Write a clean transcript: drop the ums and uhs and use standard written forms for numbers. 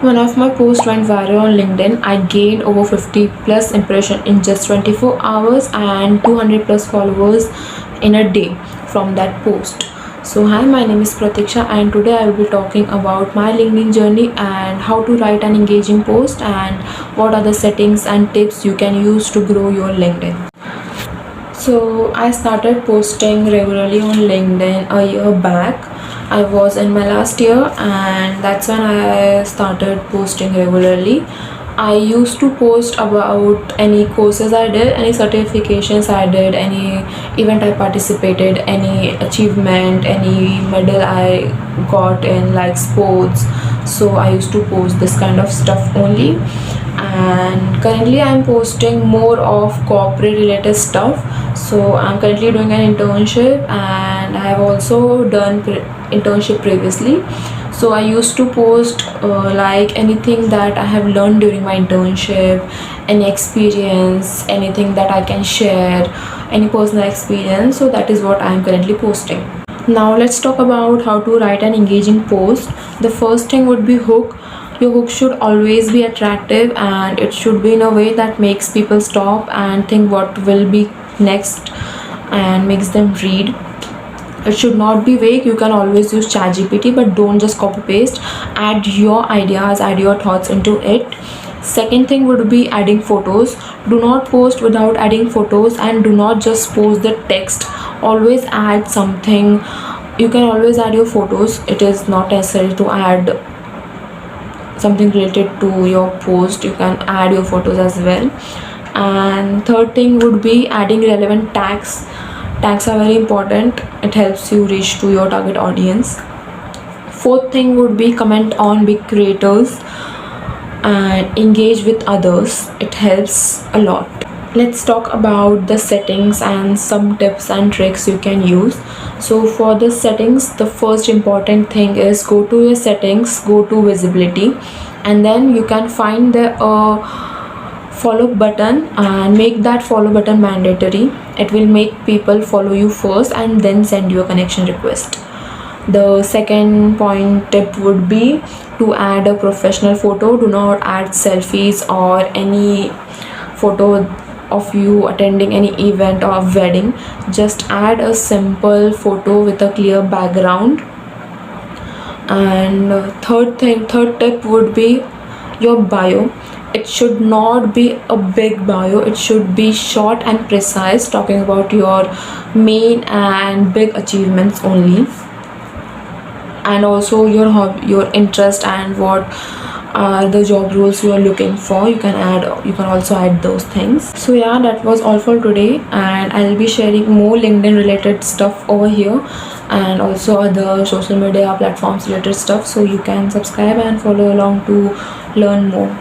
One of my posts went viral on LinkedIn. I gained over 50 plus impression in just 24 hours and 200 plus followers in a day from that post. So hi, my name is Pratiksha and today I will be talking about my LinkedIn journey and how to write an engaging post and what are the settings and tips you can use to grow your LinkedIn. So I started posting regularly on LinkedIn a year back. I was in my last year and that's when I started posting regularly. I used to post about any courses I did, any certifications I did, any event I participated, any achievement, any medal I got in like sports. So I used to post this kind of stuff only. And currently I'm posting more of corporate related stuff. So I'm currently doing an internship and I have also done internship previously. So I used to post like anything that I have learned during my internship, any experience, anything that I can share, any personal experience. So that is what I am currently posting. Now let's talk about how to write an engaging post. The first thing would be hook. Your hook should always be attractive and it should be in a way that makes people stop and think what will be next and makes them read. It should not be vague. You can always use ChatGPT, but don't just copy paste. Add your ideas, add your thoughts into it. Second thing would be adding photos. Do not post without adding photos and do not just post the text. Always add something. You can always add your photos. It is not necessary to add something related to your post. You can add your photos as well. And third thing would be adding relevant tags. Tags are very important. It helps you reach to your target audience. Fourth thing would be comment on big creators and engage with others. It helps a lot. Let's talk about the settings and some tips and tricks you can use. So for the settings, the first important thing is go to your settings, go to visibility, and then you can find the follow button and make that follow button mandatory. It will make people follow you first and then send you a connection request. The second point tip would be to add a professional photo. Do not add selfies or any photo of you attending any event or wedding. Just add a simple photo with a clear background. And third tip would be your bio. It should not be a big bio. It should be short and precise, talking about your main and big achievements only, and also your hobby, your interest, and what are the job roles you are looking for. You can also add those things. So yeah, that was all for today, and I'll be sharing more LinkedIn related stuff over here and also other social media platforms related stuff, so you can subscribe and follow along to learn more.